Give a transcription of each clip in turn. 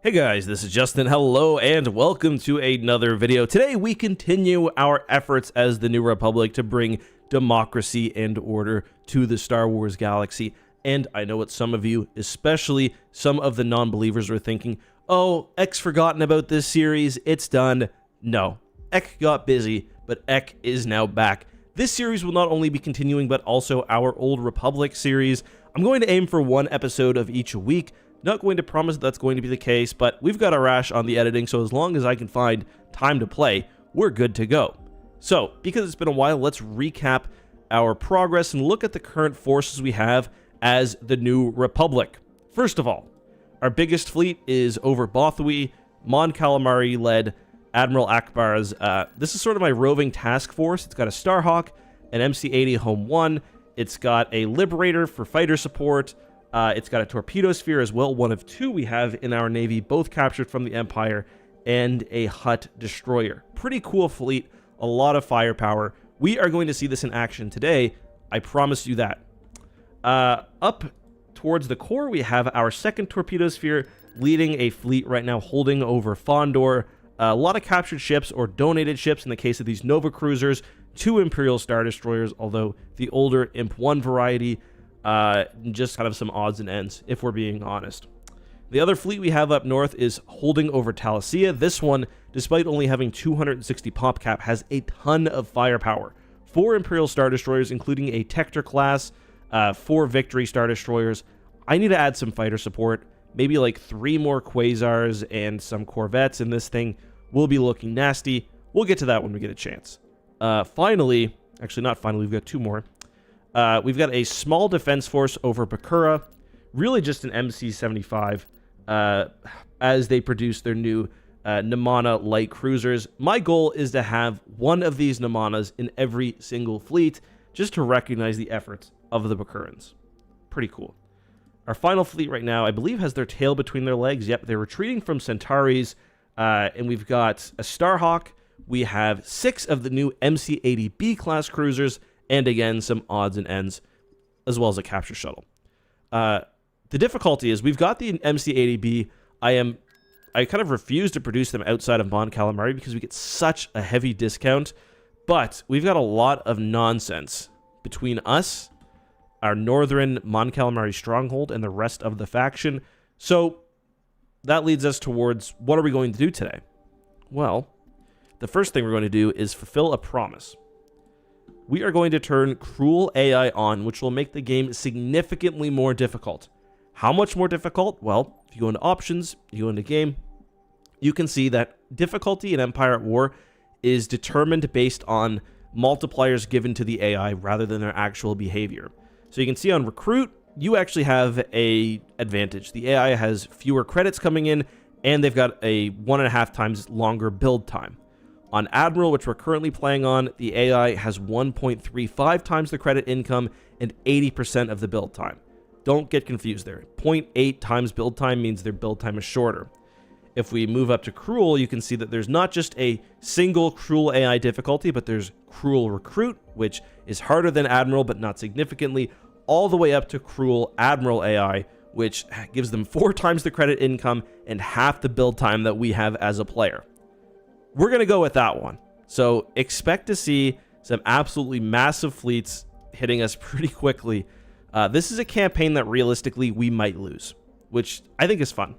Hey guys, this is Justin. Hello and welcome to another video. Today we continue our efforts as the New Republic to bring democracy and order to the Star Wars galaxy. And I know what some of you, especially some of the non-believers, are thinking, oh, X forgotten about this series, it's done. No, Ek got busy, but Ek is now back. This series will not only be continuing, but also our Old Republic series. I'm going to aim for one episode of each week. Not going to promise that's going to be the case, but we've got a rash on the editing, so as long as I can find time to play, we're good to go. So, because it's been a while, let's recap our progress and look at the current forces we have as the New Republic. First of all, our biggest fleet is over Bothwy, Mon Calamari-led Admiral Akbar's. This is sort of my roving task force. It's got a Starhawk, an MC-80 Home 1, it's got a Liberator for fighter support, it's got a Torpedo Sphere as well, one of two we have in our Navy, both captured from the Empire, and a Hutt destroyer. Pretty cool fleet, a lot of firepower. We are going to see this in action today, I promise you that. Up towards the core, we have our second Torpedo Sphere leading a fleet right now, holding over Fondor. A lot of captured ships or donated ships in the case of these Nova Cruisers, 2 Imperial Star Destroyers, although the older Imp 1 variety, just kind of some odds and ends, if we're being honest. The other fleet we have up north is holding over Talasia. This one, despite only having 260 pop cap, has a ton of firepower. 4 Imperial Star Destroyers, including a Tector class, 4 Victory Star Destroyers. I need to add some fighter support, maybe like 3 more Quasars and some Corvettes, and this thing will be looking nasty. We'll get to that when we get a chance. Finally, actually not finally, we've got 2 more. We've got a small defense force over Bakura, really just an MC-75, as they produce their new Namana light cruisers. My goal is to have one of these Namanas in every single fleet, just to recognize the efforts of the Bakurans. Pretty cool. Our final fleet right now, I believe, has their tail between their legs. Yep, they're retreating from Centauris, and we've got a Starhawk. We have 6 of the new MC-80B class cruisers, and again, some odds and ends, as well as a capture shuttle. The difficulty is we've got the MC-80B. I kind of refuse to produce them outside of Mon Calamari because we get such a heavy discount, but we've got a lot of nonsense between us, our northern Mon Calamari stronghold, and the rest of the faction. So that leads us towards, what are we going to do today? Well, the first thing we're going to do is fulfill a promise. We are going to turn cruel AI on, which will make the game significantly more difficult. How much more difficult? Well, if you go into options, you go into game, you can see that difficulty in Empire at War is determined based on multipliers given to the AI rather than their actual behavior. So you can see on recruit, you actually have a advantage. The AI has fewer credits coming in, and they've got a 1.5 times longer build time. On Admiral, which we're currently playing on, the AI has 1.35 times the credit income and 80% of the build time. Don't get confused there. 0.8 times build time means their build time is shorter. If we move up to Cruel, you can see that there's not just a single Cruel AI difficulty, but there's Cruel Recruit, which is harder than Admiral, but not significantly, all the way up to Cruel Admiral AI, which gives them 4 times the credit income and half the build time that we have as a player. We're going to go with that one. So expect to see some absolutely massive fleets hitting us pretty quickly. This is a campaign that realistically we might lose, which I think is fun.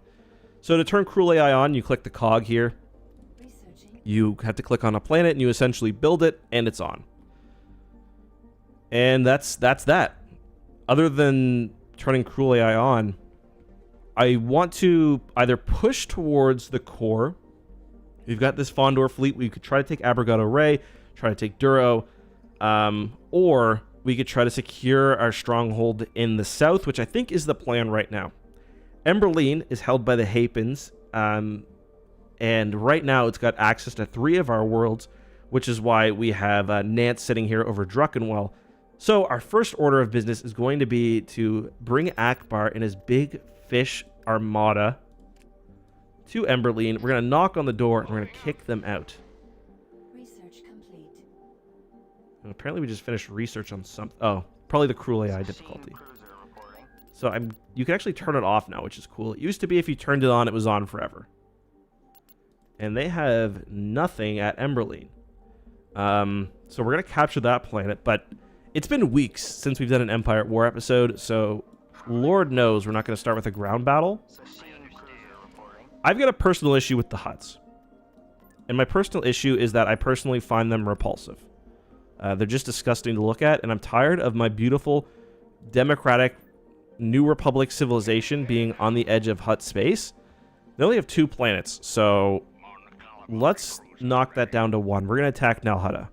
So to turn Cruel AI on, you click the cog here. You have to click on a planet and you essentially build it, and it's on. And that's that. Other than turning Cruel AI on, I want to either push towards the core. We've got this Fondor fleet. We could try to take Abrogado Ray, try to take Duro, or we could try to secure our stronghold in the south, which I think is the plan right now. Emberline is held by the Hapens, and right now it's got access to 3 of our worlds, which is why we have Nance sitting here over Druckenwell. So our first order of business is going to be to bring Akbar and his big fish armada to Emberline. We're going to knock on the door and we're going to kick them out. Research complete. And apparently we just finished research on something. Oh, probably the cruel AI difficulty. So you can actually turn it off now, which is cool. It used to be if you turned it was on forever. And they have nothing at Emberline. So we're going to capture that planet, but it's been weeks since we've done an Empire at War episode, so Lord knows we're not going to start with a ground battle. I've got a personal issue with the Hutts. And my personal issue is that I personally find them repulsive. They're just disgusting to look at, and I'm tired of my beautiful, democratic, New Republic civilization being on the edge of Hutt space. They only have 2 planets, so let's knock that down to 1. We're going to attack Nal Hutta.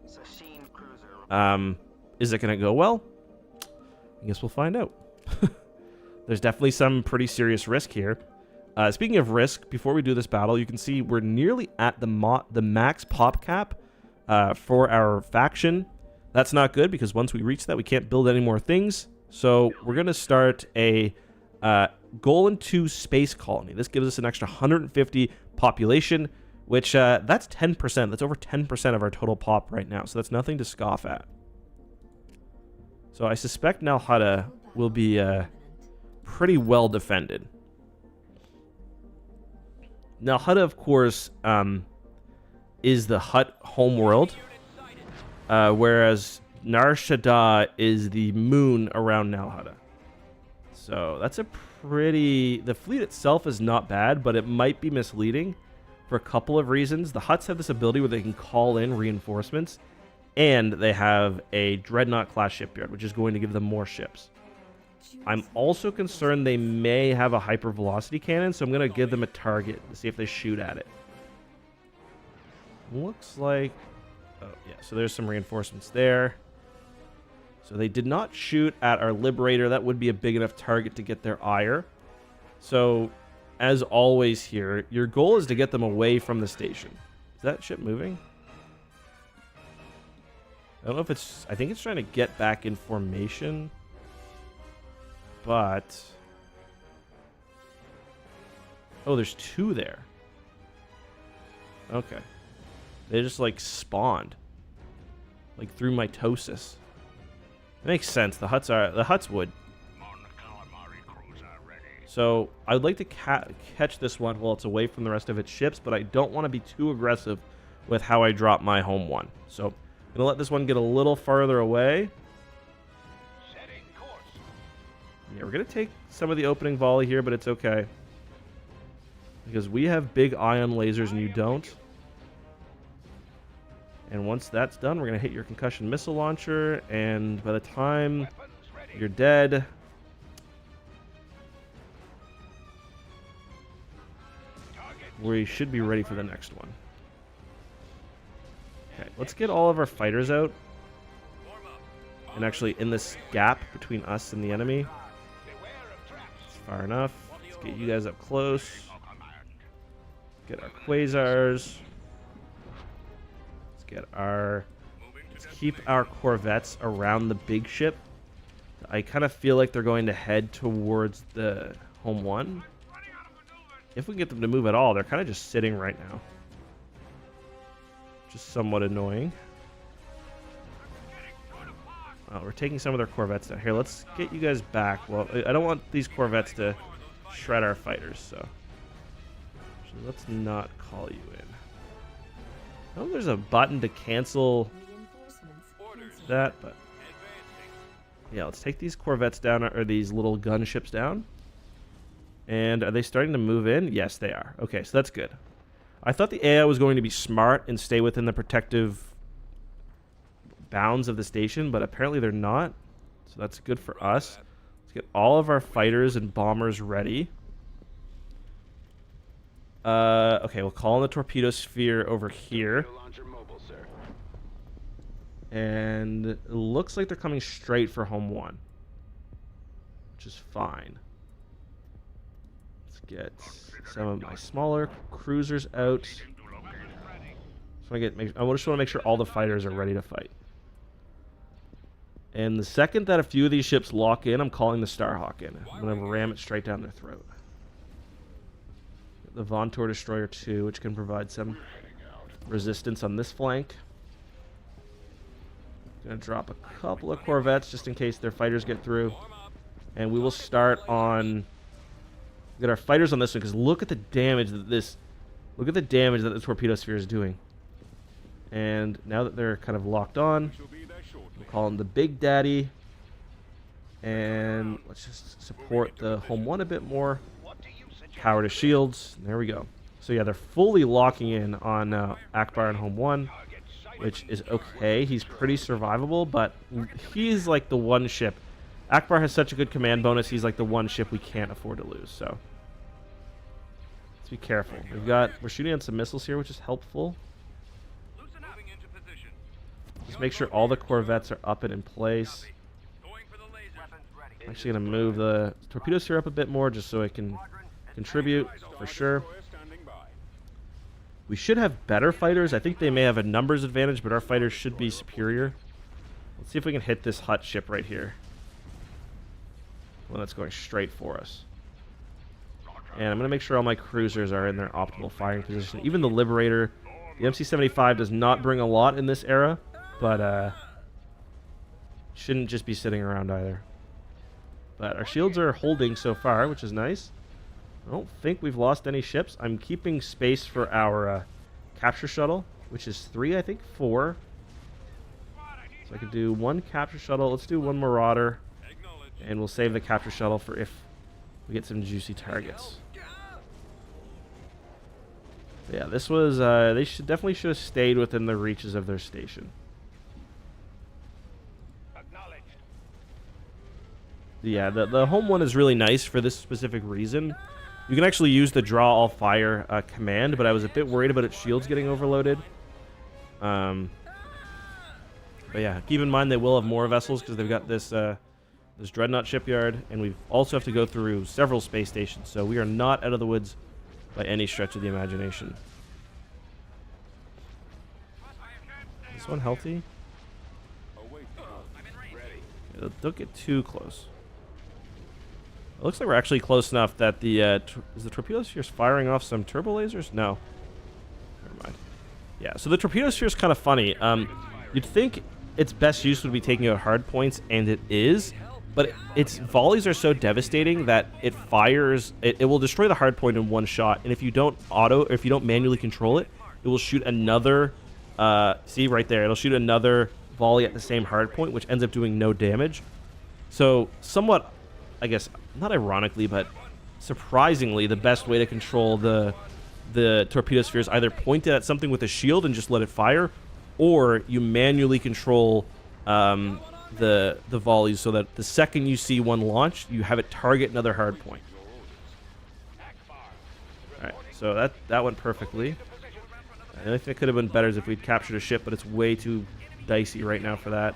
Is it going to go well? I guess we'll find out. There's definitely some pretty serious risk here. Speaking of risk, before we do this battle, you can see we're nearly at the max pop cap for our faction. That's not good, because once we reach that, we can't build any more things. So we're going to start a Golan 2 space colony. This gives us an extra 150 population, which that's 10%. That's over 10% of our total pop right now. So that's nothing to scoff at. So I suspect Nal Hutta will be pretty well defended. Nal Hutta, of course, is the Hutt homeworld, whereas Nar Shaddaa is the moon around Nal Hutta. So that's a pretty... The fleet itself is not bad, but it might be misleading for a couple of reasons. The Hutts have this ability where they can call in reinforcements, and they have a Dreadnought-class shipyard, which is going to give them more ships. I'm also concerned they may have a hypervelocity cannon, so I'm going to give them a target to see if they shoot at it. Looks like... Oh, yeah, so there's some reinforcements there. So they did not shoot at our Liberator. That would be a big enough target to get their ire. So, as always here, your goal is to get them away from the station. Is that ship moving? I don't know if it's... I think it's trying to get back in formation. But... Oh, there's 2 there. Okay. They just, like, spawned. Like, through mitosis. It makes sense. The Hutts would. So, I would like to catch this one while it's away from the rest of its ships, but I don't want to be too aggressive with how I drop my home one. So, I'm going to let this one get a little farther away. Yeah, we're going to take some of the opening volley here, but it's okay. Because we have big ion lasers and you don't. And once that's done, we're going to hit your concussion missile launcher, and by the time you're dead, we should be ready for the next one. Okay, let's get all of our fighters out. And actually in this gap between us and the enemy. It's far enough. Let's get you guys up close. Get our quasars. Let's keep our corvettes around the big ship. I kind of feel like they're going to head towards the home one. If we can get them to move at all, they're kind of just sitting right now. Just somewhat annoying. Well, we're taking some of their corvettes down. Here, let's get you guys back. Well, I don't want these corvettes to shred our fighters, so let's not call you in. I don't know if there's a button to cancel that, but yeah, let's take these corvettes down, or these little gunships down. And are they starting to move in? Yes, they are. Okay, so that's good. I thought the AI was going to be smart and stay within the protective bounds of the station, but apparently they're not. So that's good for us. Let's get all of our fighters and bombers ready. Okay, we'll call in the Torpedo Sphere over here. And it looks like they're coming straight for home one, which is fine. Let's get some of my smaller cruisers out. So I just want to make sure all the fighters are ready to fight. And the second that a few of these ships lock in, I'm calling the Starhawk in. I'm going to ram it straight down their throat. The Vontor Destroyer 2, which can provide some resistance on this flank. Gonna drop a couple of corvettes just in case their fighters get through. And we will start on... Get our fighters on this one, because look at the damage that this... Look at the damage that the Torpedo Sphere is doing. And now that they're kind of locked on, we'll call him the Big Daddy. And let's just support the Home 1 a bit more. Power to shields. There we go. So yeah, they're fully locking in on Akbar and Home 1, which is okay. He's pretty survivable, but he's like the one ship. Akbar has such a good command bonus, he's like the one ship we can't afford to lose, so let's be careful. We're shooting on some missiles here, which is helpful. Just make sure all the corvettes are up and in place. I'm actually going to move the torpedo sphere up a bit more just so it can contribute for sure. We should have better fighters. I think they may have a numbers advantage, but our fighters should be superior. Let's see if we can hit this Hutt ship right here. One that's going straight for us. And I'm going to make sure all my cruisers are in their optimal firing position. Even the Liberator. The MC-75 does not bring a lot in this era, but shouldn't just be sitting around either. But our shields are holding so far, which is nice. I don't think we've lost any ships. I'm keeping space for our capture shuttle, which is 3, I think, 4. So I could do 1 capture shuttle. Let's do 1 Marauder. And we'll save the capture shuttle for if we get some juicy targets. But yeah, this was... they definitely should have stayed within the reaches of their station. Yeah, the Home 1 is really nice for this specific reason. You can actually use the draw all fire command, but I was a bit worried about its shields getting overloaded. But yeah, keep in mind they will have more vessels because they've got this this Dreadnought shipyard, and we also have to go through several space stations, so we are not out of the woods by any stretch of the imagination. This one healthy? Yeah, don't get too close. It looks like we're actually close enough that the... is the Torpedo Sphere firing off some turbo lasers? No. Never mind. Yeah, so the Torpedo Sphere is kind of funny. You'd think its best use would be taking out hard points, and it is. But its volleys are so devastating that it fires... It will destroy the hard point in one shot. And if you don't if you don't manually control it, it will shoot another... see, right there. It'll shoot another volley at the same hard point, which ends up doing no damage. So, somewhat... I guess, not ironically, but surprisingly, the best way to control the torpedo sphere is either point it at something with a shield and just let it fire, or you manually control the volleys so that the second you see one launch, you have it target another hard point. Alright, so that went perfectly. The only thing that could have been better is if we'd captured a ship, but it's way too dicey right now for that.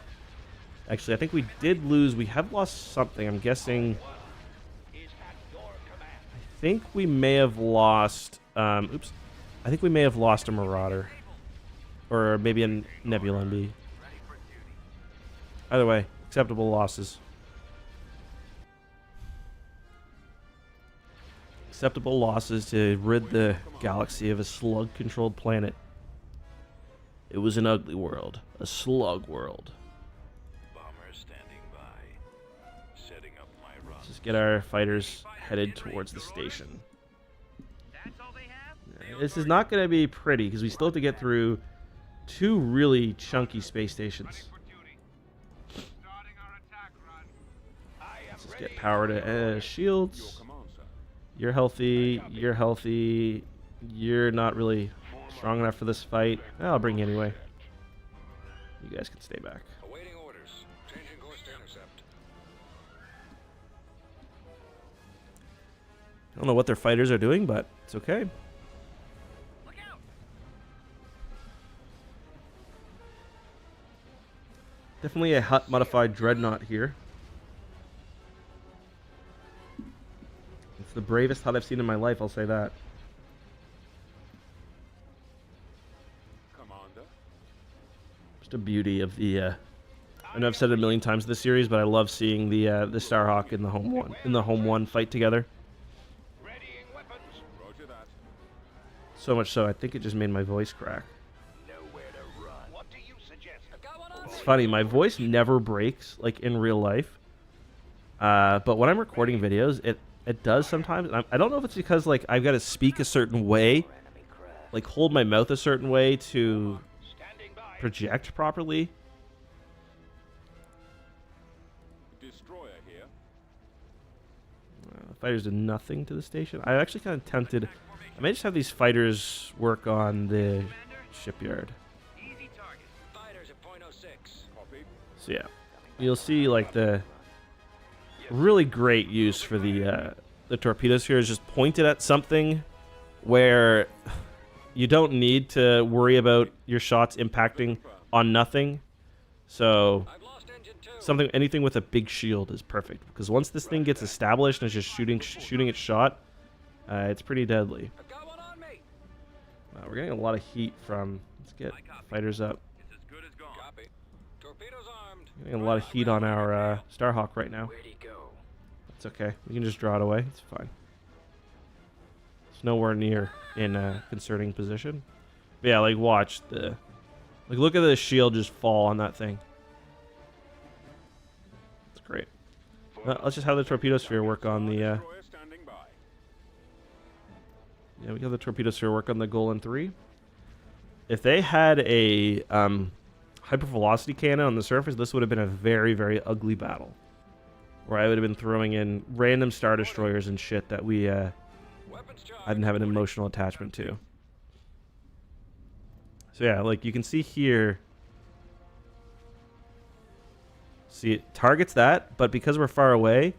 Actually, I think we did lose. We have lost something. I'm guessing... I think we may have lost... oops. I think we may have lost a Marauder. Or maybe a Nebula MB. Either way, acceptable losses. Acceptable losses to rid the galaxy of a slug-controlled planet. It was an ugly world. A slug world. Just get our fighters headed towards the station. This is not going to be pretty because we still have to get through 2 really chunky space stations. Let's just get power to shields. You're healthy. You're healthy. You're not really strong enough for this fight. I'll bring you anyway. You guys can stay back. I don't know what their fighters are doing, but it's okay. Definitely a Hutt modified Dreadnought here. It's the bravest Hutt I've seen in my life, I'll say that. Just a beauty of the... I know I've said it a million times in this series, but I love seeing the Starhawk and the Home 1 fight together. So much so, I think it just made my voice crack. It's It's funny, my voice never breaks like in real life. But when I'm recording videos, it does sometimes. And I don't know if it's because like I've got to speak a certain way, like hold my mouth a certain way to project properly. Fighters did nothing to the station. I'm actually kind of tempted. I may just have these fighters work on the shipyard. So yeah, you'll see like the really great use for the torpedo sphere is just pointed at something where you don't need to worry about your shots impacting on nothing. So anything with a big shield is perfect, because once this thing gets established and it's just shooting its shot, it's pretty deadly. We're getting a lot of heat from. Let's get fighters up. Getting a lot of heat on our Starhawk right now. That's okay. We can just draw it away. It's fine. It's nowhere near in a concerning position. But yeah, like watch the, like look at the shield just fall on that thing. It's great. Let's just have the torpedo sphere work on the. Yeah, we have the torpedo sphere work on the goal in 3. If they had a hypervelocity cannon on the surface, this would have been a very, very ugly battle, where I would have been throwing in random Star Destroyers and shit that I didn't have an emotional attachment to. So yeah, like you can see here, see it targets that, but because we're far away,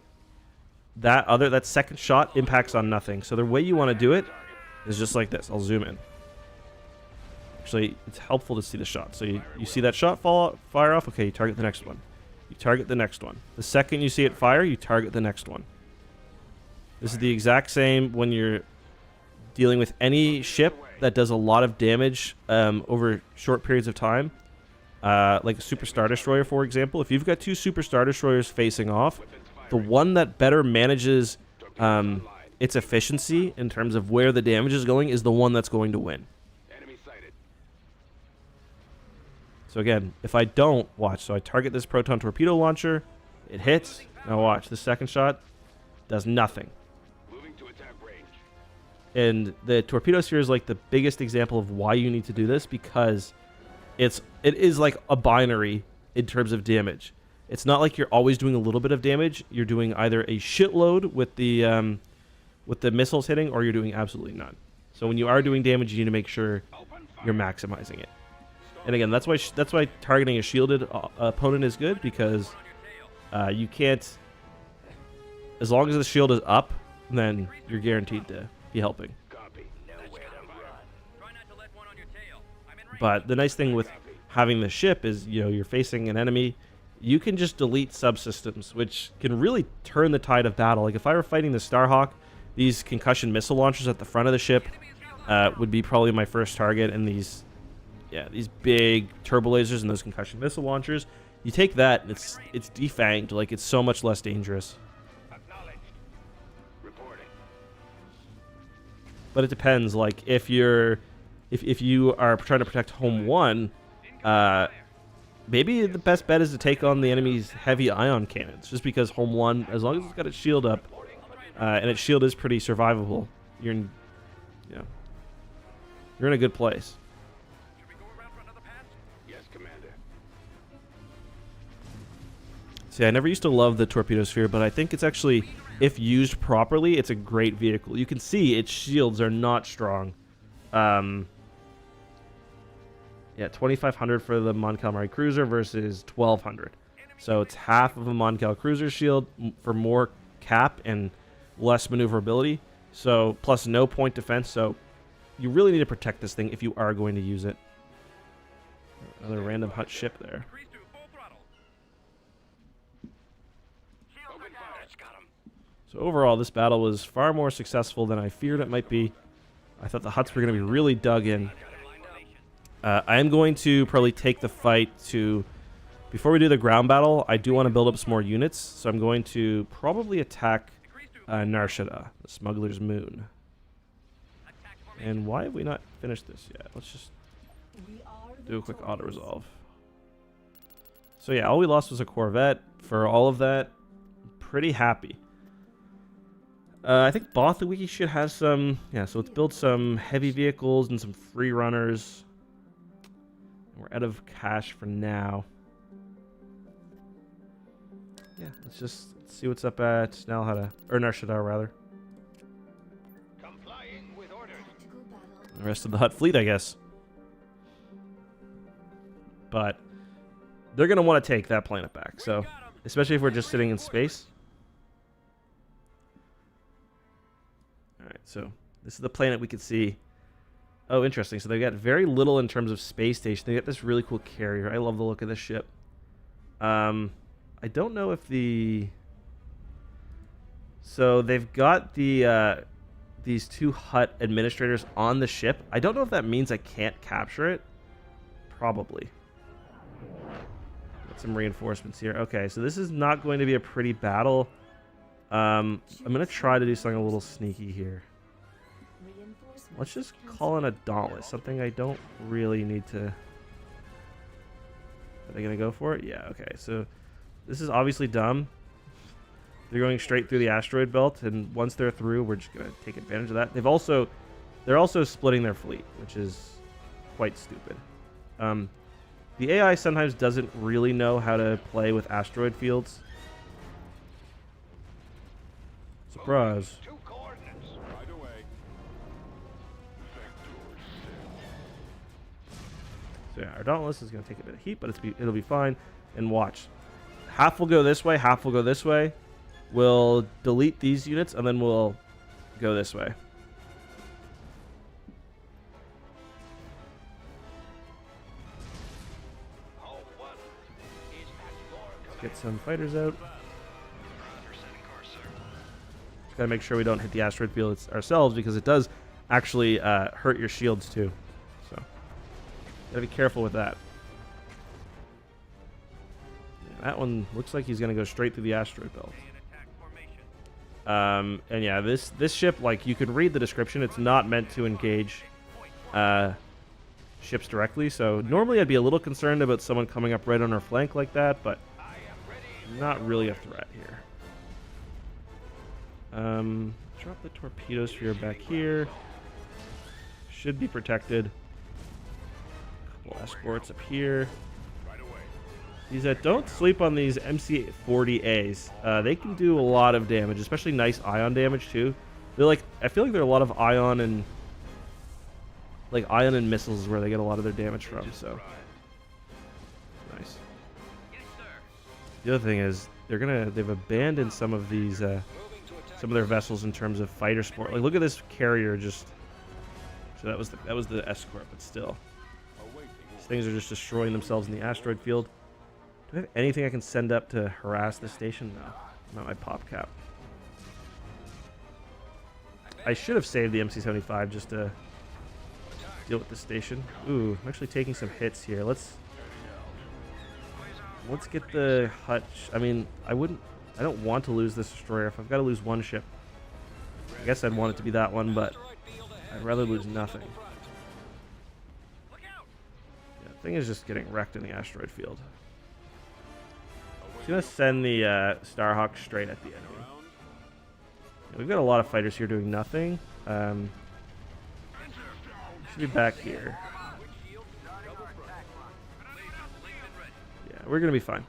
that second shot impacts on nothing. So the way you want to do it is just like this. I'll zoom in. Actually, it's helpful to see the shot. So you see that shot fire off. Okay, you target the next one. You target the next one. The second you see it fire, you target the next one. This is the exact same when you're dealing with any ship that does a lot of damage over short periods of time. Like a Super Star Destroyer, for example. If you've got 2 Super Star Destroyers facing off, the one that better manages its efficiency in terms of where the damage is going is the one that's going to win. So again, if I don't watch, so I target this proton torpedo launcher, it hits. Now watch, the second shot does nothing. And the torpedo sphere is like the biggest example of why you need to do this, because it is like a binary in terms of damage. It's not like you're always doing a little bit of damage. You're doing either a shitload with the missiles hitting, or you're doing absolutely none. So when you are doing damage, you need to make sure you're maximizing it. And again, that's why targeting a shielded opponent is good, because you can't, as long as the shield is up, then you're guaranteed to be helping. But the nice thing with having the ship is, you know, you're facing an enemy, you can just delete subsystems, which can really turn the tide of battle. Like if I were fighting the Starhawk, these concussion missile launchers at the front of the ship would be probably my first target, and these big turbo lasers and those concussion missile launchers, you take that and it's defanged. Like it's so much less dangerous. But it depends. Like if you are trying to protect home 1, maybe the best bet is to take on the enemy's heavy ion cannons, just because home 1, as long as it's got its shield up, and its shield is pretty survivable, you're in a good place. See, I never used to love the torpedo sphere, but I think it's actually, if used properly, it's a great vehicle. You can see its shields are not strong. Yeah, 2,500 for the Mon Calamari cruiser versus 1,200. So it's half of a Mon Cal cruiser shield for more cap and less maneuverability. So plus no point defense. So you really need to protect this thing if you are going to use it. Another random Hutt ship there. So overall, this battle was far more successful than I feared it might be. I thought the Hutts were going to be really dug in. I am going to probably take the fight to... Before we do the ground battle, I do want to build up some more units. So I'm going to probably attack Nar Shaddaa, the Smuggler's Moon. And why have we not finished this yet? Let's just do a quick auto-resolve. So yeah, all we lost was a Corvette. For all of that, pretty happy. I think Bothawiki should have some... Yeah, so let's build some heavy vehicles and some free runners. We're out of cash for now. Yeah, let's see what's up at Nal Hutta. Or Nar Shaddaa, rather. Complying with orders. The rest of the Hutt fleet, I guess. But they're going to want to take that planet back. So, especially if we're just sitting in space. Alright, so this is the planet we could see. Oh, interesting. So they've got very little in terms of space station. They got this really cool carrier. I love the look of this ship. I don't know if the... So they've got the these two Hutt administrators on the ship. I don't know if that means I can't capture it. Probably. Got some reinforcements here. Okay, so this is not going to be a pretty battle. I'm going to try to do something a little sneaky here. Let's just call in a Dauntless. Something I don't really need to... Are they going to go for it? Yeah, okay. So this is obviously dumb. They're going straight through the asteroid belt, and once they're through, we're just going to take advantage of that. They're also splitting their fleet, which is quite stupid. The AI sometimes doesn't really know how to play with asteroid fields. Surprise. Two coordinates. Right away. So yeah, our Dauntless is going to take a bit of heat, but it'll be fine. And watch. Half will go this way, half will go this way. We'll delete these units, and then we'll go this way. Let's get some fighters out. Just gotta make sure we don't hit the asteroid field ourselves, because it does actually hurt your shields too. So gotta be careful with that. Yeah, that one looks like he's gonna go straight through the asteroid belt. And yeah, this ship, like, you can read the description. It's not meant to engage ships directly. So normally I'd be a little concerned about someone coming up right on our flank like that, but not really a threat here. Drop the Torpedo Sphere back here. Should be protected. Couple escorts up here. These don't sleep on these MC-40As. They can do a lot of damage, especially nice ion damage too. They're like, I feel like there are a lot of ion and missiles is where they get a lot of their damage from. So nice. The other thing is they've abandoned some of these some of their vessels in terms of fighter sport. Like, look at this carrier just. So that was the escort, but still, these things are just destroying themselves in the asteroid field. Do I have anything I can send up to harass the station? No. Not my pop cap. I should have saved the MC-75 just to deal with the station. Ooh, I'm actually taking some hits here. Let's get the Hutch. I mean, I don't want to lose this destroyer. If I've got to lose one ship, I guess I'd want it to be that one, but I'd rather lose nothing. Yeah, the thing is just getting wrecked in the asteroid field. He's going to send the Starhawk straight at the enemy. Yeah, we've got a lot of fighters here doing nothing. Should be back here. Yeah, we're going to be fine.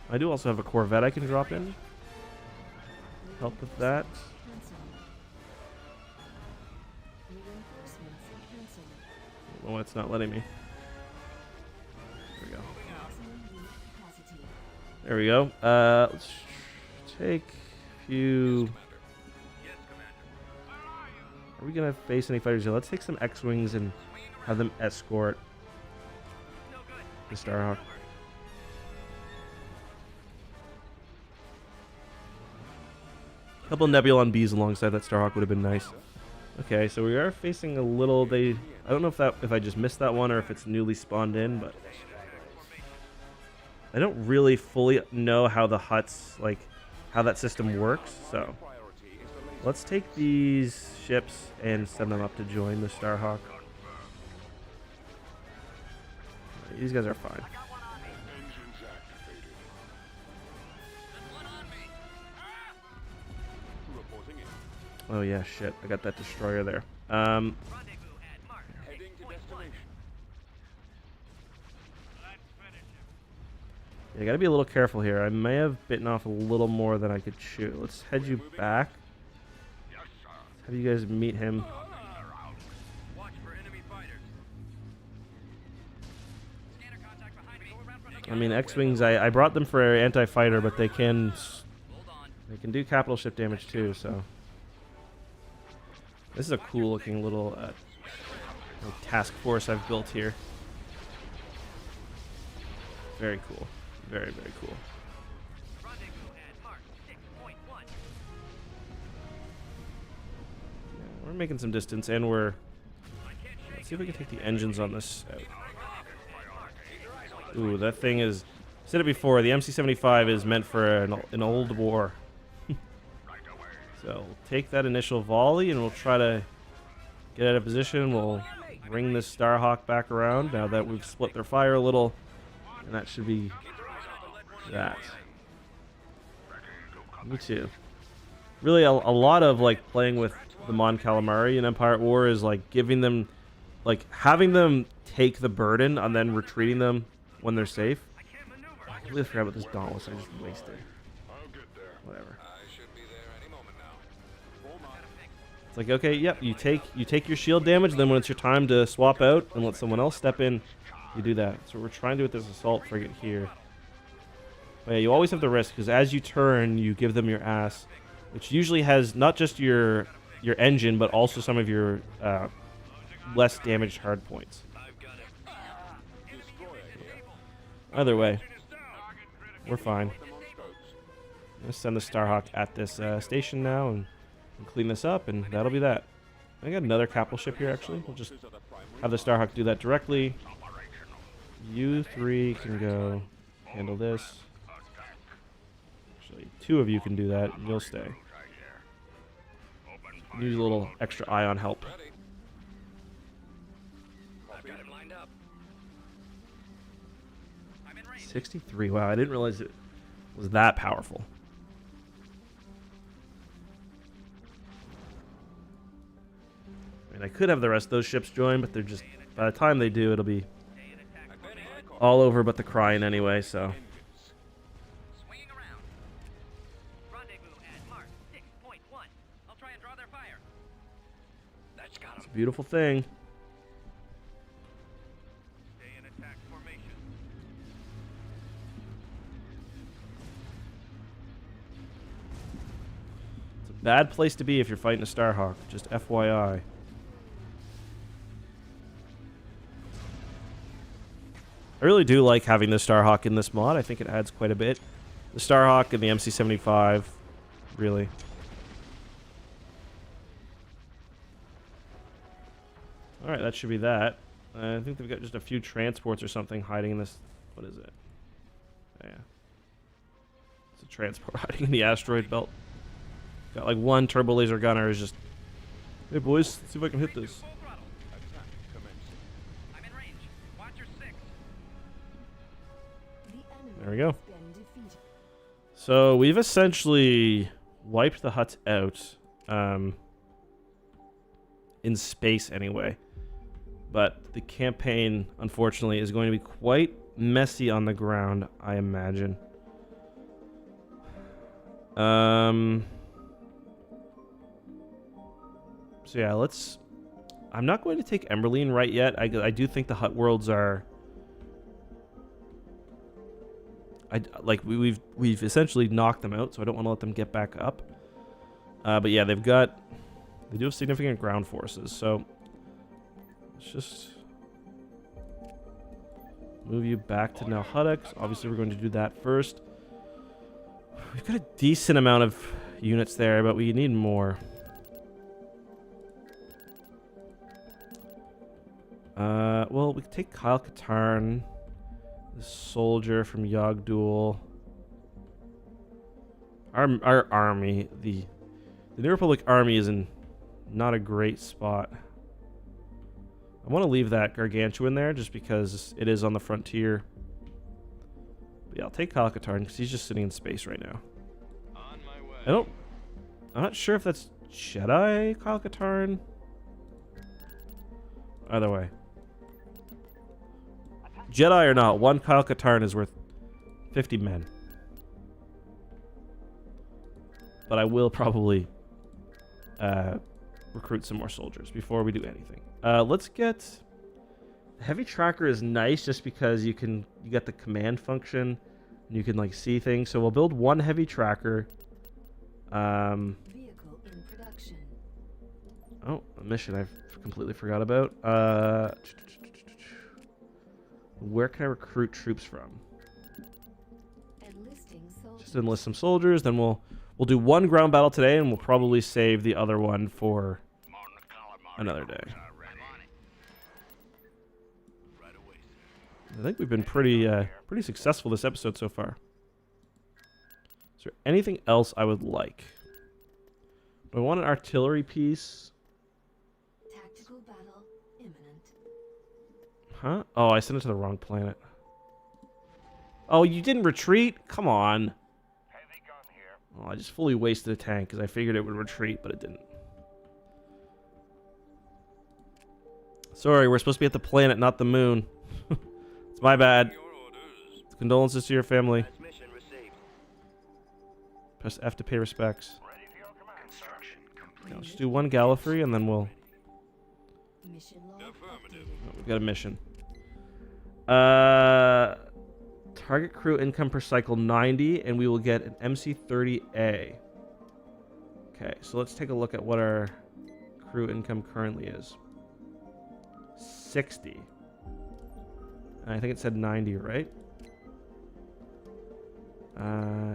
I do also have a Corvette I can drop in. Help with that. Oh, it's not letting me. There we go. Let's take a few... Are we going to face any fighters here? Let's take some X-Wings and have them escort the Starhawk. A couple Nebulon Bs alongside that Starhawk would have been nice. Okay, so we are facing a little... I don't know if I just missed that one or if it's newly spawned in, but... I don't really fully know how the Hutts, like, how that system works, so let's take these ships and send them up to join the Starhawk. These guys are fine. Engines activated. Reporting in. Oh yeah, shit. I got that destroyer there. Heading to destination. You gotta be a little careful here. I may have bitten off a little more than I could chew. Let's head you back. Let's have you guys meet him. Watch for enemy fighters. Scanner contact behind me. Go around front. I mean, X-Wings, I brought them for anti-fighter, but they can Hold on. do capital ship damage too, so. This is a cool looking little task force I've built here. Very cool. Very, very cool. Rendezvous at Mark 6.1. Yeah, we're making some distance, and we're... I can't Let's shake see if we can take the engines on this out. Ooh, that thing is... I said it before, the MC-75 is meant for an old war. So, we'll take that initial volley, and we'll try to get out of position. We'll bring this Starhawk back around, now that we've split their fire a little. And that should be that. Me too. Really, a lot of, like, playing with the Mon Calamari in Empire at War is, like, giving them... Like, having them take the burden and then retreating them when they're safe. I completely forgot about this Dauntless I just wasted. I'll get there. Whatever. I should be there any moment now. It's like, okay, yep, you take your shield damage, then when it's your time to swap out and let someone else step in, you do that. So we're trying to do with this assault frigate here. But yeah, you always have the risk, because as you turn, you give them your ass, which usually has not just your engine, but also some of your less damaged hard points. Either way, we're fine. I'm gonna send the Starhawk at this station now and clean this up, and that'll be that. I got another capital ship here, actually. We'll just have the Starhawk do that directly. You three can go handle this. Actually, two of you can do that, and you'll stay. Use a little extra ion help. I've got it lined up. I'm in range. 63. Wow, I didn't realize it was that powerful. I mean, I could have the rest of those ships join, but they're just... By the time they do, it'll be all over but the crying anyway, so... Swinging around. Rendezvous at Mark 6.1. I'll try and draw their fire. That's got It's a him. beautiful thing. Stay in attack formation. It's a bad place to be if you're fighting a Starhawk, just FYI. I really do like having the Starhawk in this mod. I think it adds quite a bit. The Starhawk and the MC-75, really. Alright, that should be that. I think they've got just a few transports or something hiding in this... What is it? Oh, yeah. It's a transport hiding in the asteroid belt. Got like one turbo laser gunner is just... Hey boys, let's see if I can hit this. Full throttle. Attack commencing. I'm in range. Watch your 6. There we go. So we've essentially wiped the Hutts out. In space anyway. But the campaign, unfortunately, is going to be quite messy on the ground, I imagine. So yeah, let's... I'm not going to take Emberline right yet. I do think the Hutt worlds are... We've essentially knocked them out, so I don't want to let them get back up. But yeah, they do have significant ground forces, so let's just move you back to Nal Hutta. Obviously, we're going to do that first. We've got a decent amount of units there, but we need more. Well, we can take Kyle Katarn, the soldier from Yogg-Dual. Our army, the New Republic army is in not a great spot. I want to leave that gargantuan there just because it is on the frontier. But yeah, I'll take Kyle Katarn because he's just sitting in space right now. On my way. I'm not sure if that's Jedi Kyle Katarn. Either way. Jedi or not, one Kyle Katarn is worth 50 men. But I will probably recruit some more soldiers before we do anything. Let's get... The heavy tracker is nice just because you get the command function and you can like see things. So we'll build one heavy tracker. Vehicle in production. Oh, a mission I've completely forgot about. Where can I recruit troops from? Enlisting soldiers. Just enlist some soldiers, then we'll do one ground battle today, and we'll probably save the other one for another day. I think we've been pretty successful this episode so far. Is there anything else I would like? Do I want an artillery piece? Tactical battle imminent. Huh? Oh, I sent it to the wrong planet. Oh, you didn't retreat? Come on. Heavy gun here. Oh, I just fully wasted a tank because I figured it would retreat, but it didn't. Sorry, we're supposed to be at the planet, not the moon. It's my bad. Your orders. Condolences to your family. Transmission received. Press F to pay respects. Ready for your command. Construction complete. Now, let's do one Gallifrey, and then we'll... Mission log Affirmative. updated. Oh, we've got a mission. Target crew income per cycle 90, and we will get an MC-30A. Okay, so let's take a look at what our crew income currently is. 60. And I think it said 90, right?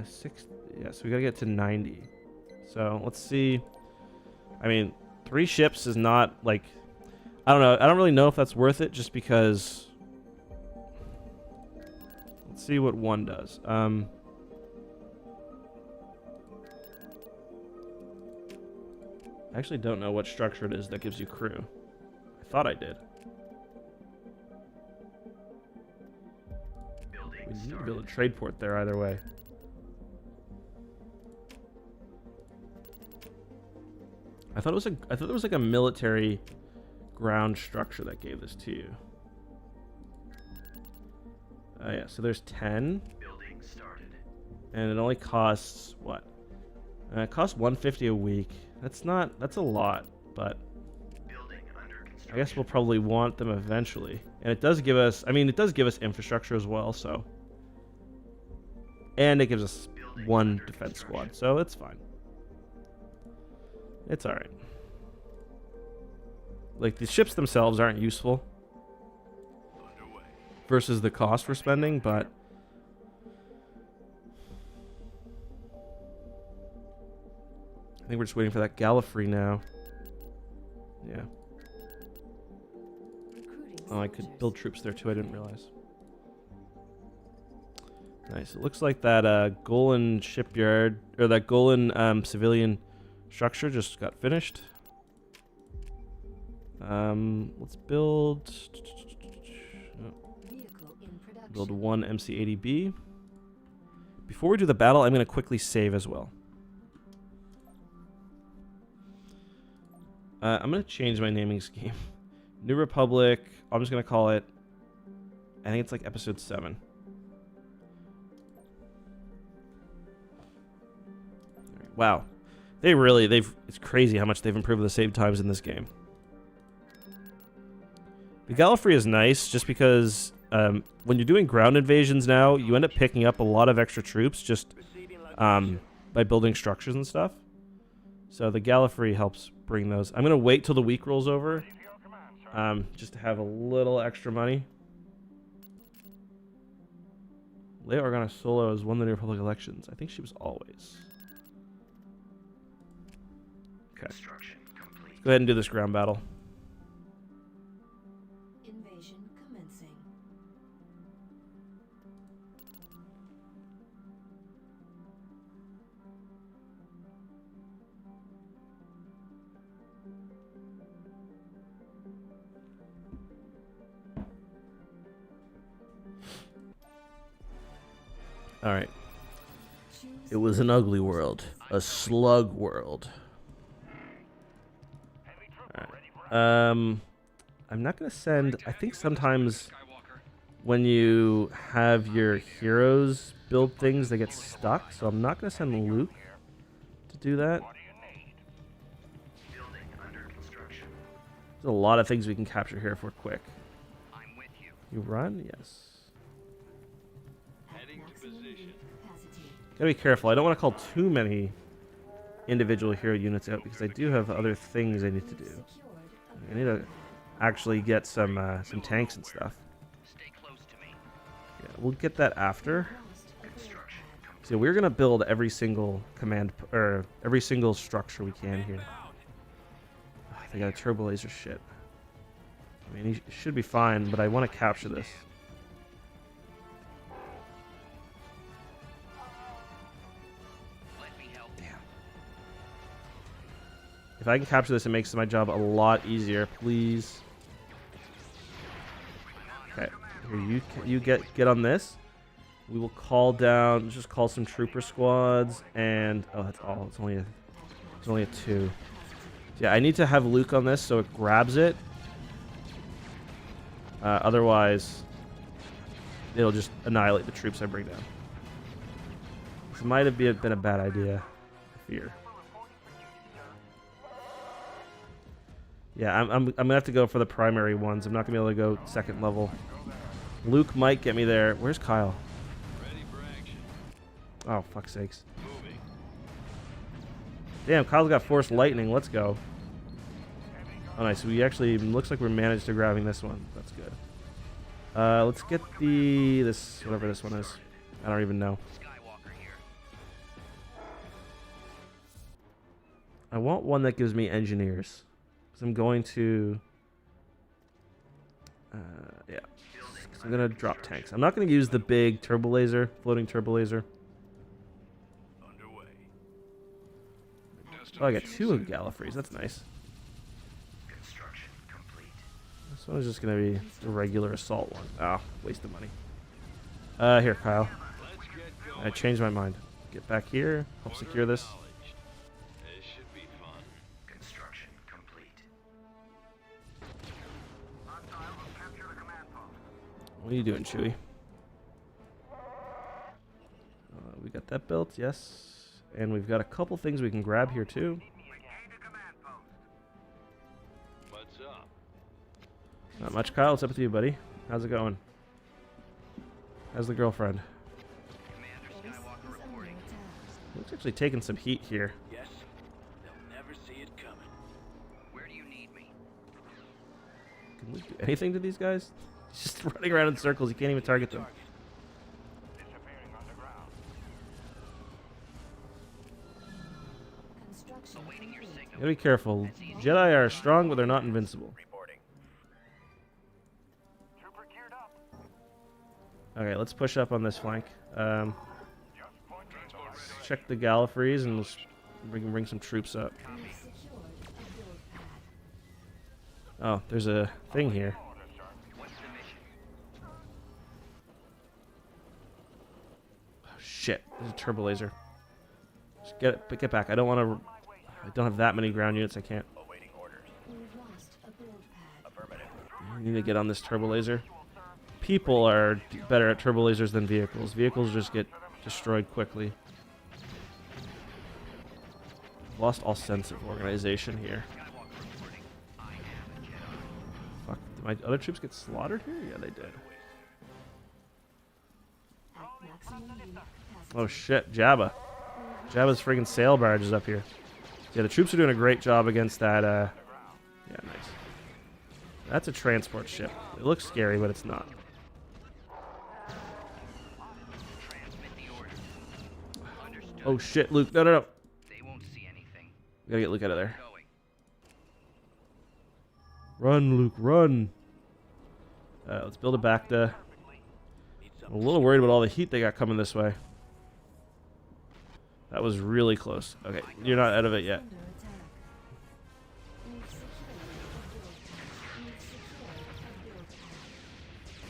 60. Yeah, so we gotta get to 90. So let's see. I mean, 3 ships is not like... I don't know. I don't really know if that's worth it just because... Let's see what 1 does. I actually don't know what structure it is that gives you crew. I thought I did. We need to build a trade port there either way. I thought it was like a military ground structure that gave this to you. Yeah, so there's 10. Building started. And it only costs what? It costs 150 a week. That's a lot, but Building under construction. I guess we'll probably want them eventually. And it does give us, it does give us infrastructure as well, so. And it gives us Building 1 under defense construction. squad, so it's fine. It's alright. Like, the ships themselves aren't useful Underway. versus the cost we're spending, but I think we're just waiting for that Gallifrey now. Yeah. Recruiting Oh, I could soldiers. build troops there too, I didn't realize. Nice. It looks like that Golan shipyard, or that Golan civilian structure just got finished. Let's build... Vehicle in production. Build 1 MC-80B. Before we do the battle, I'm going to quickly save as well. I'm going to change my naming scheme. New Republic. I'm just going to call it... I think it's like episode 7. Wow. It's crazy how much they've improved the save times in this game. The Gallifrey is nice just because when you're doing ground invasions now, you end up picking up a lot of extra troops just Receiving location. by building structures and stuff. So the Gallifrey helps bring those. I'm going to wait till the week rolls over Ready for your command, sir. just to have a little extra money. Leia Organa Solo has won the New Republic elections. I think she was always. Okay. Construction complete. Go ahead and do this ground battle. Invasion commencing. All right. Choose It was an ugly world, a slug world. Alright. I'm not gonna send. I think sometimes when you have your heroes build things, they get stuck. So I'm not gonna send Luke to do that. Building under construction. There's a lot of things we can capture here if we're quick. I'm with you. You run? Yes. at maximum unit capacity. Gotta be careful. I don't want to call too many individual hero units out because I do have other things I need to do. Secured a I need to actually get some tanks and stuff. Stay close to me. Yeah, we'll get that after. lost a build pad. So we're gonna build every single or every single structure we can here. Oh, they got a turbo laser shit. I mean, he should be fine, but I want to capture this. Let me help. Damn. If I can capture this, it makes my job a lot easier. Please. Okay. Here, you get on this. We will call down. Just call some trooper squads, and oh, that's all. It's only a 2. Yeah, I need to have Luke on this so it grabs it. Otherwise, it'll just annihilate the troops I bring down. This might have been a bad idea. I fear. Yeah, I'm gonna have to go for the primary ones. I'm not gonna be able to go second level. Luke might get me there. Where's Kyle? Ready for action. Oh, fuck's sakes. Moving. Damn, Kyle's got force lightning. Let's go. Oh, nice. We actually looks like we managed to grabbing this one. That's good. Let's get this whatever this one is. I don't even know. Skywalker here. I want one that gives me engineers. Because I'm going to... yeah. So I'm going to drop tanks. I'm not going to use the big turbo laser, floating turbo laser. Underway. Oh, I got 2 of Gallifreys. That's nice. Construction complete. This one is just going to be the regular assault one. Oh, waste of money. Here, Kyle. Let's get going. I changed my mind. Get back here. Help secure this. Acknowledged. This should be fun. Construction complete. What are you doing, Chewie? We got that built, yes. And we've got a couple things we can grab here, too. What's up? Not much, Kyle. It's up to you, buddy. How's it going? How's the girlfriend? Commander Base is Skywalker under reporting. attack. Looks actually taking some heat here. Yes. They'll never see it coming. Where do you need me? Can we do anything to these guys? He's just running around in circles. You can't even target them. Disappearing underground. Construction Awaiting your complete. signal. Gotta be careful. Jedi are strong, but they're not invincible. Reporting. Trooper geared up. Okay, let's push up on this flank. Just point transport ready. Check the Gallifreys and let's bring some troops up. We've secured a build pad. Oh, there's a thing here. Order, sir. What's the mission? Oh, shit, there's a turbo laser. Just get back. I don't want to. I don't have that many ground units. I can't. Awaiting orders. We've lost a build pad. Affirmative. I need to get on this turbo laser. People are better at turbo lasers than vehicles. Vehicles just get destroyed quickly. Lost all sense of organization here. Skywalker reporting. I am a Jedi. Fuck, did my other troops get slaughtered here? Yeah, they did. At maximum unit capacity. Oh shit, Jabba. Jabba's friggin' sail barge is up here. Yeah, the troops are doing a great job against that, yeah, nice. That's a transport ship. It looks scary, but it's not. Transmit the order. Understood. Oh shit, Luke, no. They won't see anything. We gotta get Luke out of there. Going. Run, Luke, run. Let's build it back to... I'm a little worried about all the heat they got coming this way. That was really close. Okay, you're not out of it yet. Under attack. We've secured a build pad. We've secured a build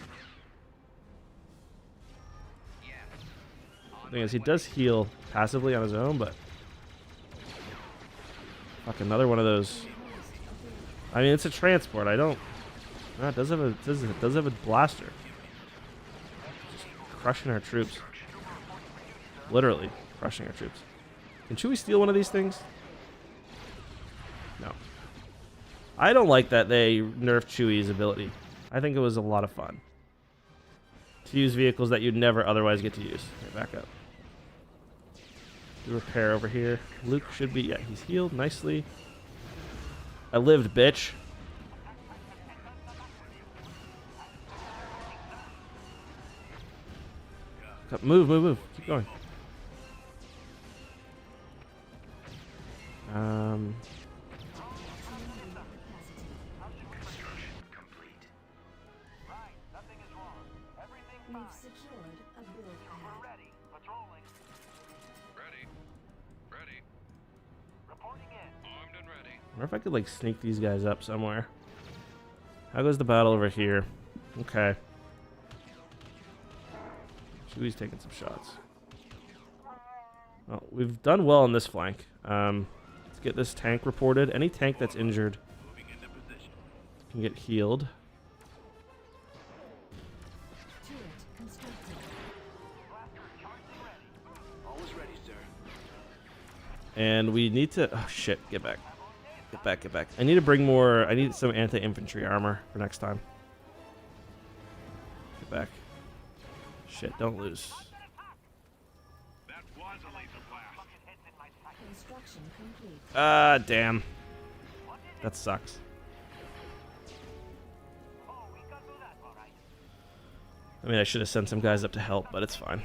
pad. Yeah. The thing is, he does heal passively on his own, but fuck, another one of those. I mean, it's a transport. I don't. No, it does have a blaster. Just crushing our troops. Literally crushing our troops. Can Chewie steal one of these things? No. I don't like that they nerfed Chewie's ability. I think it was a lot of fun to use vehicles that you'd never otherwise get to use. Okay, back up. Do repair over here. Luke should be, yeah, he's healed nicely. I lived, bitch. Move, move, move. Keep going. Construction complete. Right, nothing is wrong. Everything We've fine. secured a build We're pad. ready. Patrolling. Ready. Ready. Reporting in. Armed and ready. I wonder if I could like sneak these guys up somewhere. How goes the battle over here? Okay. Chewie's taking some shots. Well, we've done well on this flank. Let's get this tank reported. Any tank that's injured can get healed. Turret constructed. Always ready, sir. And we need to... Oh, shit. Get back. Get back, get back. I need to bring more... I need some anti-infantry armor for next time. Get back. Shit, don't lose. That was a laser blast. Construction complete. Ah, damn. That sucks. Oh, we got through that, all right. I mean, I should have sent some guys up to help, but it's fine.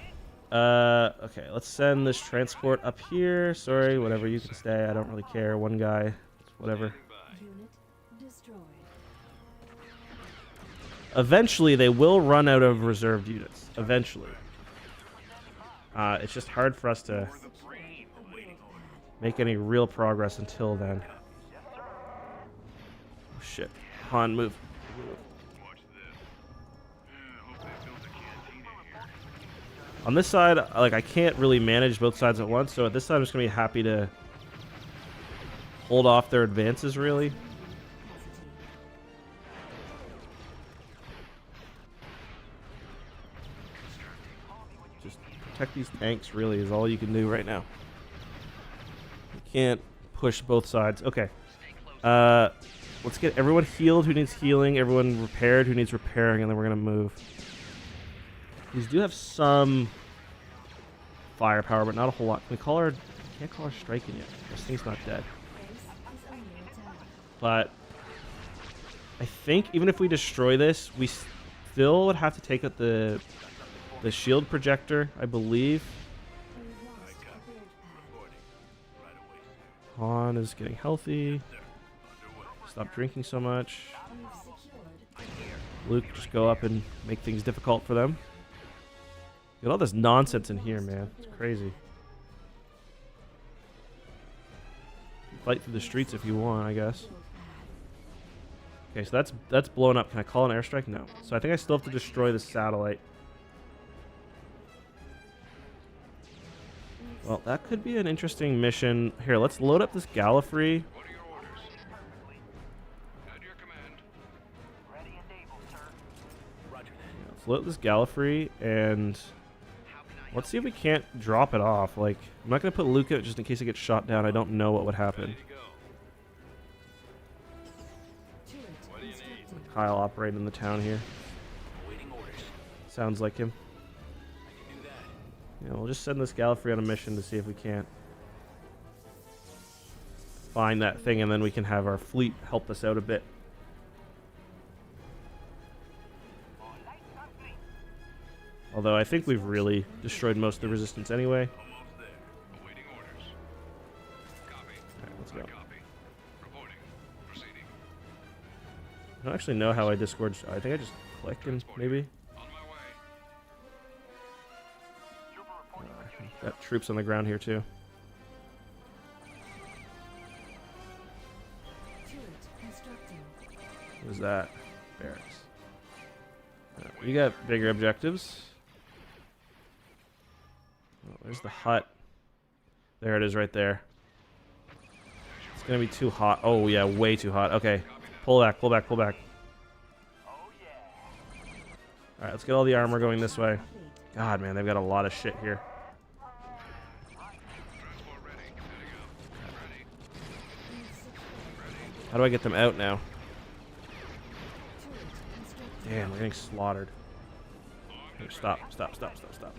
Okay, let's send this transport up here. Sorry, whatever, you can stay. I don't really care. One guy, whatever. Unit destroyed. Eventually, they will run out of reserved units. Eventually. It's just hard for us to Secured a build pad. make any real progress until then. Oh, shit. Han, move. Watch this. Hope they built a cantina here. On this side, like, I can't really manage both sides at once, so at this side, I'm just going to be happy to hold off their advances, really. Capacity. Just protect these tanks, really, is all you can do right now. You can't push both sides. Okay. Let's get everyone healed who needs healing, everyone repaired who needs repairing, and then we're going to move. These do have some firepower, but not a whole lot. Can we call her... Can't call her striking yet. This thing's not dead. Base is under attack. But I think even if we destroy this, we still would have to take out the shield projector, I believe. We've lost a build pad. Right away, sir. Han is getting healthy. Stop drinking so much. We've secured Luke, just go up and make things difficult for them. Get all this nonsense in here, man. It's crazy. Fight through the streets if you want, I guess. build pad. Okay, so that's blown up. Can I call an airstrike? No. So I think I still have to destroy the satellite. Well, that could be an interesting mission. Here, let's load up this Gallifrey. What are your orders? At your command. Ready and able, sir. Roger that. Let's load this Gallifrey and let's see if we can't drop it off. Like, I'm not going to put Luke in it just in case it gets shot down. I don't know what would happen. Ready to go. Turret What do you need? constructed. Kyle operating in the town here. Waiting orders. Sounds like him. I can do that. Yeah, we'll just send this Gallifrey on a mission to see if we can't find that thing, and then we can have our fleet help us out a bit. Although I think we've really destroyed most of the resistance anyway. Almost there. Awaiting orders. Copy. Alright, let's go. Copy. Reporting. Proceeding. I don't actually know how I Discord. I think I just click and maybe. On my way. Got troops on the ground here too. Turret constructing. What is that? Barracks. We got bigger objectives. Oh, Where's the hut? There it is right there. It's gonna be too hot. Oh yeah, way too hot. Okay. Pull back, pull back, pull back. Alright, let's get all the armor going this way. God, man, they've got a lot of shit here. How do I get them out now? Damn, we're getting slaughtered. Here, stop, stop, stop, stop, stop.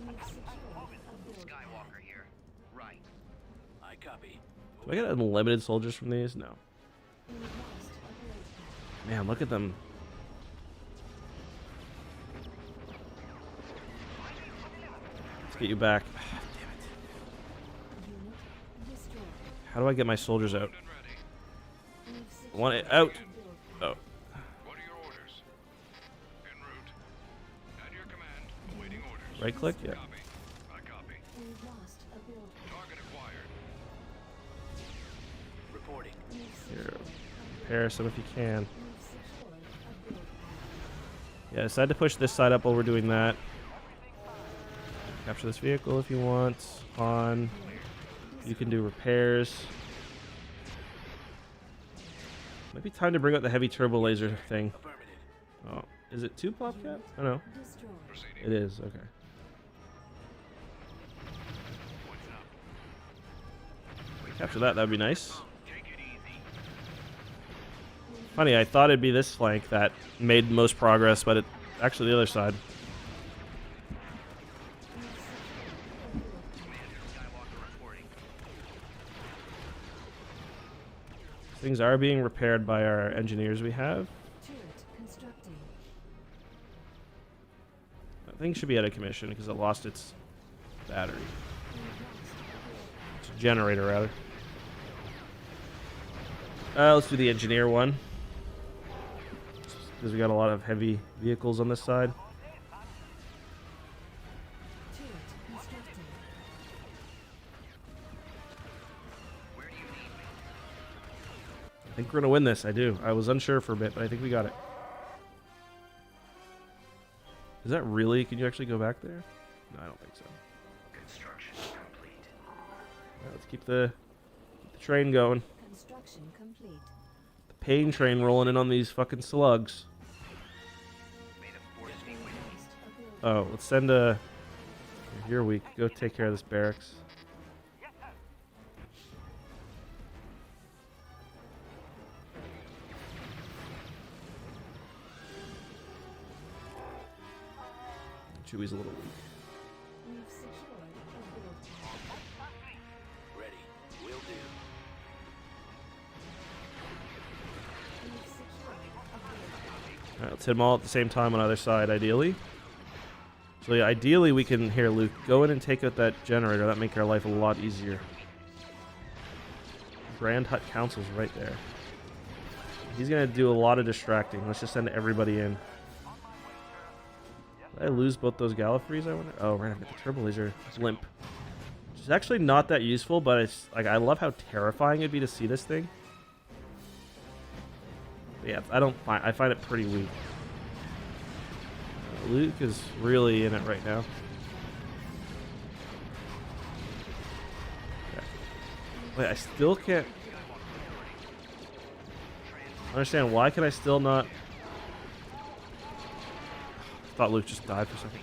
Skywalker here. Right. I copy. Do I get unlimited soldiers from these? No. Man, look at them. Let's get you back. Damn it. How do I get my soldiers out? I want it out. Oh. What are your orders? En route. At your command. Awaiting orders. Right click? Yeah. Copy. I copy. Target acquired. Reporting. Here. Repair some if you can. Yeah, decide to push this side up while we're doing that. Capture this vehicle if you want. On. You can do repairs. Might be time to bring out the heavy turbo laser thing. Oh, is it 2 Plopcat? Oh no. It is, okay. Capture that, that'd be nice. Funny, I thought it'd be this flank that made most progress, but it's actually the other side. Things are being repaired by our engineers we have. That thing should be out of commission because it lost its battery. It's a generator, rather. Let's do the engineer one. Because we got a lot of heavy vehicles on this side. I think we're going to win this. I do. I was unsure for a bit, but I think we got it. Is that really? Can you actually go back there? No, I don't think so. Construction complete. All right, let's keep the train going. Construction complete. The pain train rolling in on these fucking slugs. Oh, let's send a... You're weak. Go take care of this barracks. Chewie's a little weak. We've secured a build pad. Ready. Will do. We've secured a build pad. Alright, let's hit them all at the same time on either side, ideally. So yeah, ideally we can... Here, Luke, go in and take out that generator. That'd make our life a lot easier. Grand Hut Council's right there. He's gonna do a lot of distracting. Let's just send everybody in. Did I lose both those Gallifreys, I wonder? Oh, right, I've got the turbo laser limp. Which is actually not that useful, but it's like I love how terrifying it'd be to see this thing. But yeah, I find it pretty weak. Luke is really in it right now. Okay. Wait, I still can't understand why can I still not... I thought Luke just died for a second.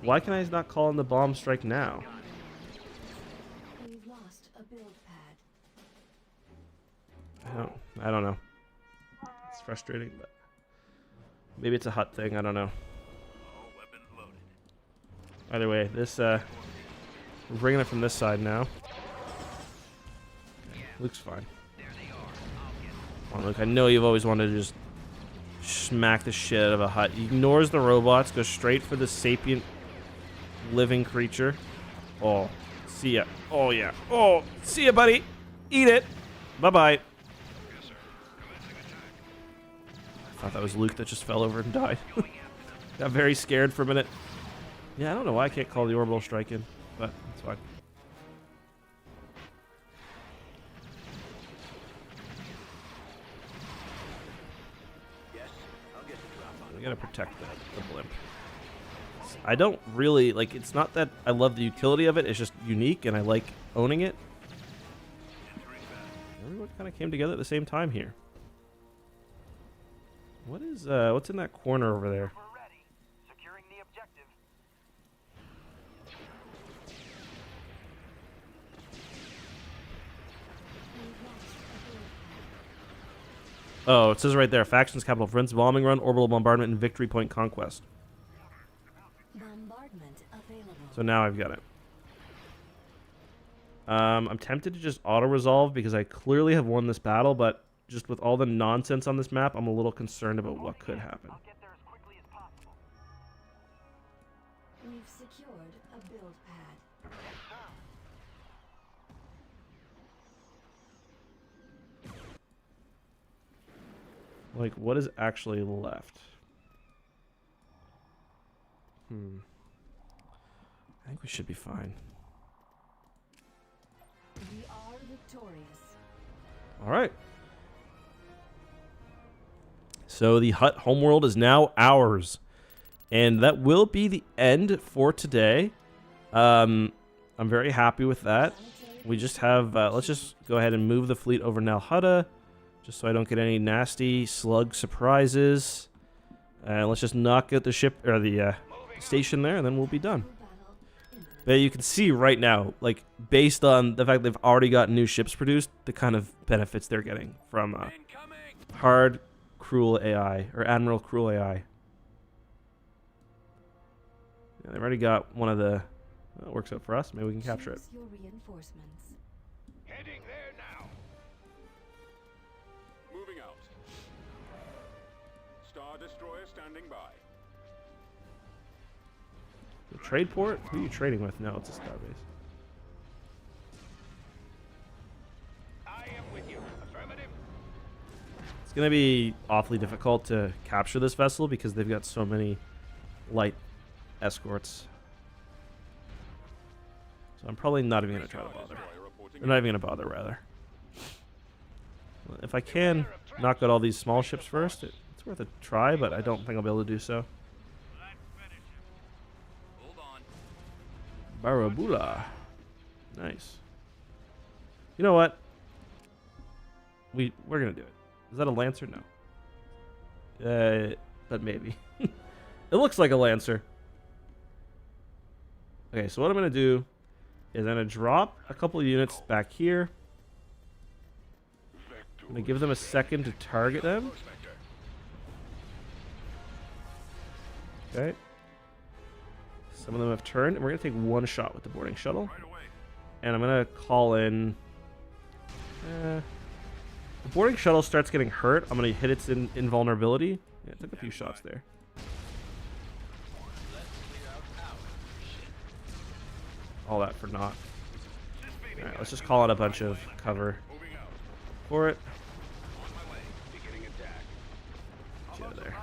Why can I not call in the bomb strike now? We've lost a build pad. I don't know. It's frustrating, but maybe it's a hut thing. I don't know. Either way, this we're bringing it from this side now. Okay, Luke's fine. Come on, Luke. I know you've always wanted to just smack the shit out of a hut. He ignores the robots, goes straight for the sapient living creature. Oh, see ya. Oh, yeah. Oh, see ya, buddy. Eat it. Bye-bye. I thought that was Luke that just fell over and died. Got very scared for a minute. Yeah, I don't know why I can't call the orbital strike in, but it's fine. We gotta protect the blimp. I don't really, like, it's not that I love the utility of it, it's just unique and I like owning it. Everyone kind of came together at the same time here. What is, what's in that corner over there? We're ready. Securing the objective. Oh, it says right there, factions, capital prince, bombing run, orbital bombardment, and victory point conquest. Bombardment available. So now I've got it. I'm tempted to just auto-resolve because I clearly have won this battle, but just with all the nonsense on this map, I'm a little concerned about what could happen. I'll get there as quickly as possible. We've secured a build pad. Like, what is actually left? I think we should be fine. We are victorious. All right. So the Hutt homeworld is now ours. And that will be the end for today. I'm very happy with that. We just have, let's just go ahead and move the fleet over Nal Hutta, just so I don't get any nasty slug surprises. And let's just knock out the ship, or the station there, and then we'll be done. But you can see right now, like, based on the fact they've already got new ships produced, the kind of benefits they're getting from hard, cruel AI, or Admiral Cruel AI. Yeah, they've already got one of the... Well, it works out for us. Maybe we can capture it. Choose your reinforcements. Heading there now. Moving out. Star Destroyer standing by. The trade port? Who are you trading with? No, it's a starbase. I am with you. Affirmative. It's going to be awfully difficult to capture this vessel because they've got so many light escorts. So I'm probably not even going to try to bother. They're not even going to bother, rather. If I can knock out all these small ships first, it's worth a try, but I don't think I'll be able to do so. Barabula. Nice. You know what? We're going to do it. Is that a Lancer? No. But maybe. It looks like a Lancer. Okay, so what I'm going to do is I'm going to drop a couple of units back here. I'm going to give them a second to target them. Okay. Some of them have turned, and we're going to take one shot with the boarding shuttle. And I'm going to call in... the boarding shuttle starts getting hurt. I'm going to hit its invulnerability. Yeah, it took a few shots there. All that for naught. Alright, let's just call out a bunch of cover for it. Get you out of there.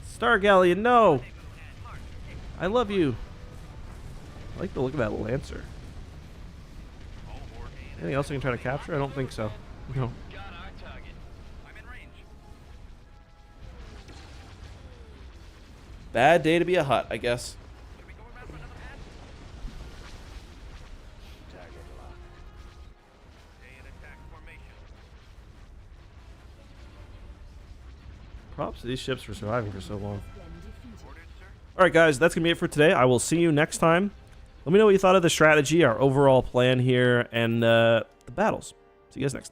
Star Galleon, no! I love you. I like the look of that Lancer. Anything else I can try to capture? I don't think so. No. Bad day to be a Hutt, I guess. Props to these ships for surviving for so long. Alright guys, that's going to be it for today. I will see you next time. Let me know what you thought of the strategy, our overall plan here, and the battles. See you guys next time.